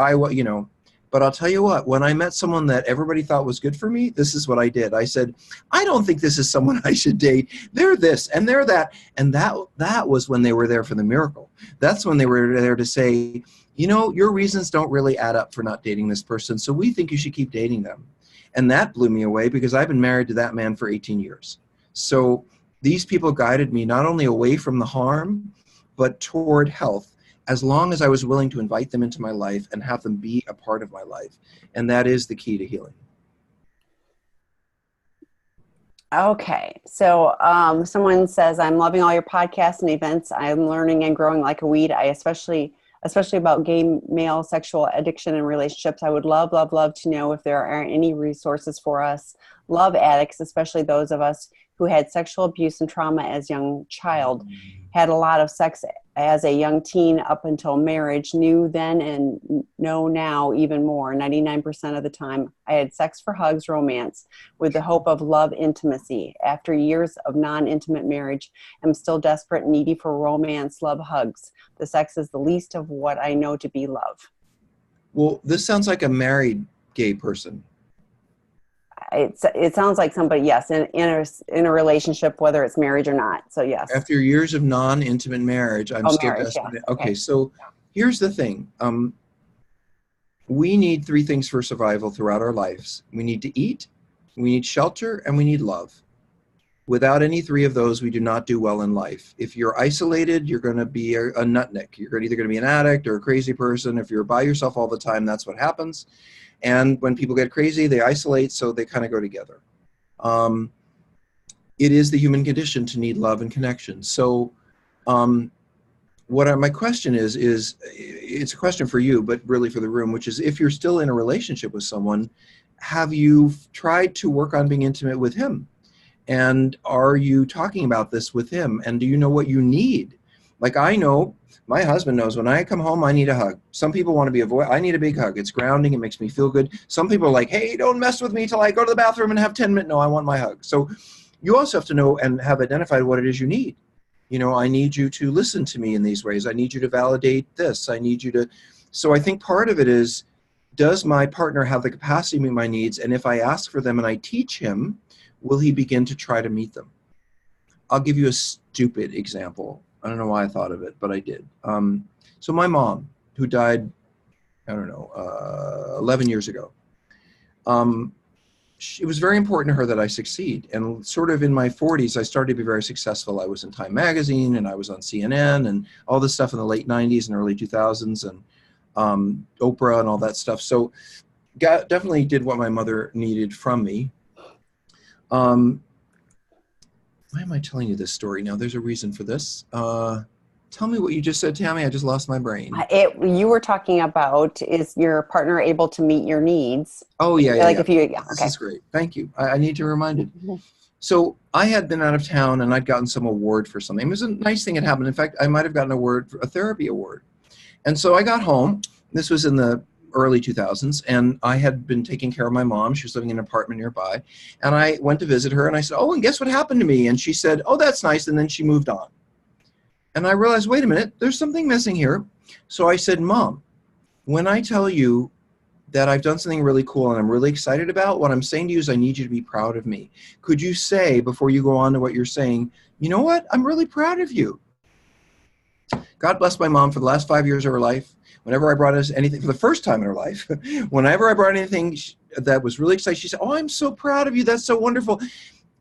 but I'll tell you what, when I met someone that everybody thought was good for me, this is what I did. I said, I don't think this is someone I should date. They're this and they're that. And that was when they were there for the miracle. That's when they were there to say, your reasons don't really add up for not dating this person, so we think you should keep dating them. And that blew me away, because I've been married to that man for 18 years. So these people guided me not only away from the harm, but toward health. as long as I was willing to invite them into my life and have them be a part of my life. And that is the key to healing. Okay. So someone says, I'm loving all your podcasts and events. I'm learning and growing like a weed. I especially about gay male sexual addiction and relationships. I would love to know if there are any resources for us love addicts, especially those of us who had sexual abuse and trauma as young child, had a lot of sex as a young teen up until marriage, knew then and know now even more. 99% of the time, I had sex for hugs, romance, with the hope of love, intimacy. After years of non-intimate marriage, I'm still desperate and needy for romance, love, hugs. The sex is the least of what I know to be love. Well, this sounds like a married gay person. It sounds like somebody, yes, in a relationship, whether it's marriage or not. So yes. After years of non-intimate marriage, I'm still marriage, desperate. yes. Okay, so here's the thing. We need three things for survival throughout our lives. We need to eat, we need shelter, and we need love. Without any three of those, we do not do well in life. If you're isolated, you're going to be a nutnik. You're either going to be an addict or a crazy person. If you're by yourself all the time, that's what happens. And when people get crazy, they isolate, so they kind of go together. It is the human condition to need love and connection. So my question is it's a question for you, but really for the room, which is, if you're still in a relationship with someone, have you tried to work on being intimate with him? And are you talking about this with him? And do you know what you need? Like, I know, my husband knows, when I come home, I need a hug. Some people want to be I need a big hug. It's grounding. It makes me feel good. Some people are like, hey, don't mess with me till I go to the bathroom and have 10 minutes. No, I want my hug. So you also have to know and have identified what it is you need. You know, I need you to listen to me in these ways. I need you to validate this. I need you to. So I think part of it is, does my partner have the capacity to meet my needs? And if I ask for them and I teach him, will he begin to try to meet them? I'll give you a stupid example. I don't know why I thought of it, but I did. So my mom, who died, 11 years ago, it was very important to her that I succeed. And sort of in my 40s, I started to be very successful. I was in Time Magazine, and I was on CNN, and all this stuff in the late 90s and early 2000s, and Oprah and all that stuff. So definitely did what my mother needed from me. Why am I telling you this story now? There's a reason for this. Tell me what you just said, Tammy. I just lost my brain. You were talking about, is your partner able to meet your needs? Oh, yeah. If you, okay. This is great. Thank you. I need to remind it. So I had been out of town, and I'd gotten some award for something. It was a nice thing that happened. In fact, I might have gotten a therapy award. And so I got home. This was in the early 2000s, and I had been taking care of my mom. She was living in an apartment nearby, and I went to visit her, and I said, oh, and guess what happened to me? And she said, oh, that's nice, and then she moved on. And I realized, wait a minute, there's something missing here. So I said, Mom, when I tell you that I've done something really cool and I'm really excited about, what I'm saying to you is I need you to be proud of me. Could you say, before you go on to what you're saying, you know what, I'm really proud of you? God bless my mom for the last 5 years of her life. Whenever I brought us anything, for the first time in her life, whenever I brought anything that was really exciting, she said, oh, I'm so proud of you. That's so wonderful.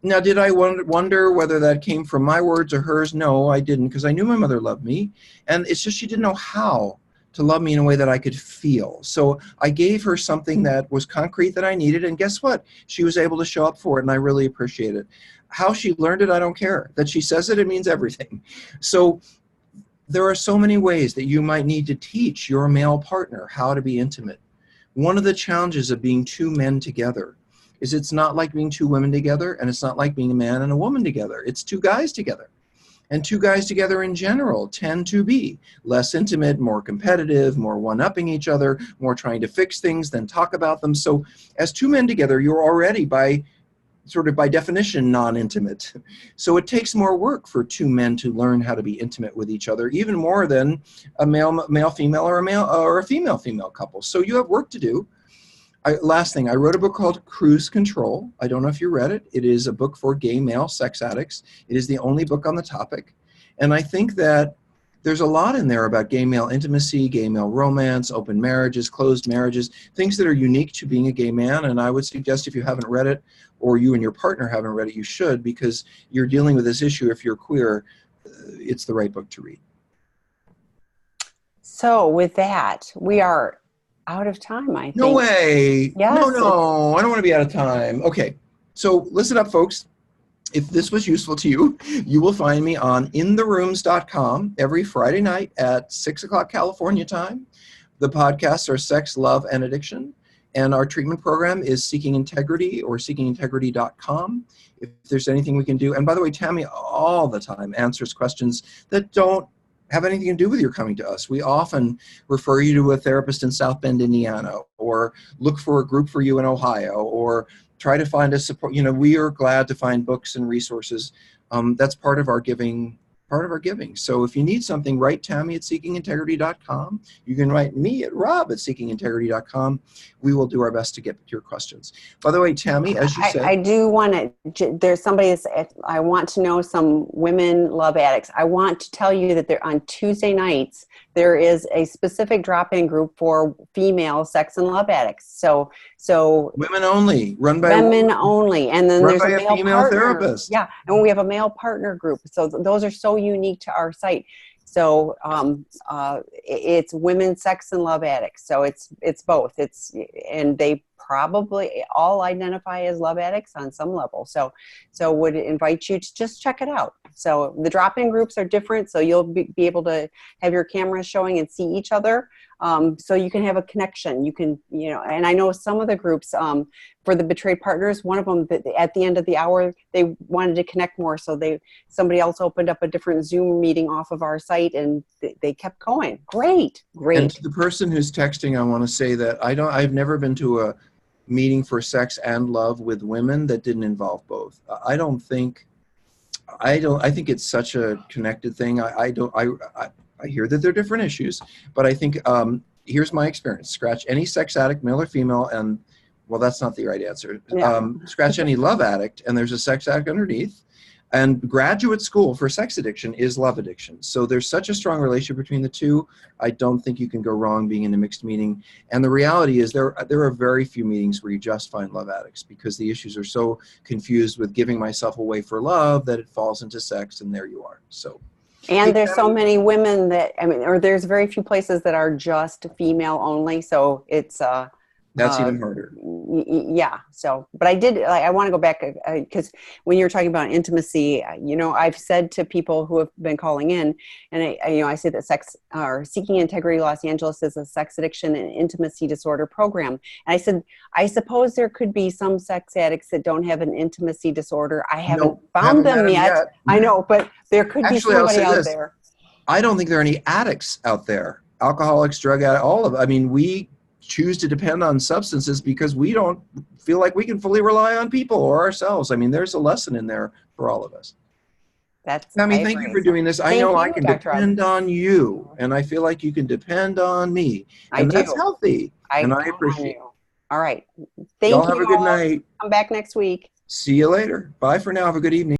Now, did I wonder whether that came from my words or hers? No, I didn't, because I knew my mother loved me. And it's just she didn't know how to love me in a way that I could feel. So I gave her something that was concrete that I needed. And guess what? She was able to show up for it, and I really appreciate it. How she learned it, I don't care. That she says it, it means everything. So there are so many ways that you might need to teach your male partner how to be intimate. One of the challenges of being two men together is it's not like being two women together, and it's not like being a man and a woman together. It's two guys together. And two guys together in general tend to be less intimate, more competitive, more one-upping each other, more trying to fix things than talk about them. So as two men together, you're already by definition non-intimate. So it takes more work for two men to learn how to be intimate with each other, even more than a male-female or a female-female couple. So you have work to do. Last thing, I wrote a book called Cruise Control. I don't know if you read it. It is a book for gay male sex addicts. It is the only book on the topic. And I think that there's a lot in there about gay male intimacy, gay male romance, open marriages, closed marriages, things that are unique to being a gay man. And I would suggest, if you haven't read it, or you and your partner haven't read it, you should, because you're dealing with this issue. If you're queer, it's the right book to read. So with that, we are out of time, I think. No way. Yes. No, I don't want to be out of time. Okay. So listen up, folks. If this was useful to you, you will find me on intherooms.com every Friday night at 6 o'clock California time. The podcasts are Sex, Love, and Addiction. And our treatment program is Seeking Integrity or seekingintegrity.com. If there's anything we can do. And by the way, Tammy all the time answers questions that don't have anything to do with your coming to us. We often refer you to a therapist in South Bend, Indiana, or look for a group for you in Ohio, or try to find a support. You know, we are glad to find books and resources. That's part of our giving. So if you need something, write Tammy at seekingintegrity.com. You can write me at Rob at seekingintegrity.com. We will do our best to get to your questions. By the way, Tammy, as you said, I do want to, there's somebody that's, I want to know some women love addicts. I want to tell you that they're on Tuesday nights, there is a specific drop-in group for female sex and love addicts. So women only, run by women only, and then there's a male female partner. Therapist. Yeah, and we have a male partner group. So those are so unique to our site. So it's women sex and love addicts. So it's both. And they probably all identify as love addicts on some level. So would invite you to just check it out. So the drop-in groups are different. So you'll be able to have your cameras showing and see each other. So you can have a connection. You can, and I know some of the groups for the betrayed partners, one of them at the end of the hour, they wanted to connect more. So somebody else opened up a different Zoom meeting off of our site, and they kept going. Great. And to the person who's texting, I want to say that I've never been to a meeting for sex and love with women that didn't involve both. I think it's such a connected thing. I hear that they're different issues, but I think here's my experience. Scratch any sex addict, male or female, and well, that's not the right answer. Yeah. Scratch any love addict, and there's a sex addict underneath. And graduate school for sex addiction is love addiction. So there's such a strong relationship between the two. I don't think you can go wrong being in a mixed meeting. And the reality is there are very few meetings where you just find love addicts, because the issues are so confused with giving myself away for love that it falls into sex, and there you are. So. And there's so many women or there's very few places that are just female only. So it's, that's even harder. Yeah. So, but I want to go back because when you're talking about intimacy, I've said to people who have been calling in, and I say that Sex or Seeking Integrity Los Angeles is a sex addiction and intimacy disorder program. And I said, I suppose there could be some sex addicts that don't have an intimacy disorder. I haven't found them yet. I know, but there could be somebody out there. I don't think there are any addicts out there. Alcoholics, drug addicts, all of it. I mean, we choose to depend on substances because we don't feel like we can fully rely on people or ourselves. I mean, there's a lesson in there for all of us. Tammy, thank you for doing this. I know I can depend on you, and I feel like you can depend on me. And that's healthy, and I appreciate it. All right. Thank you. Y'all have a good night. Come back next week. See you later. Bye for now. Have a good evening.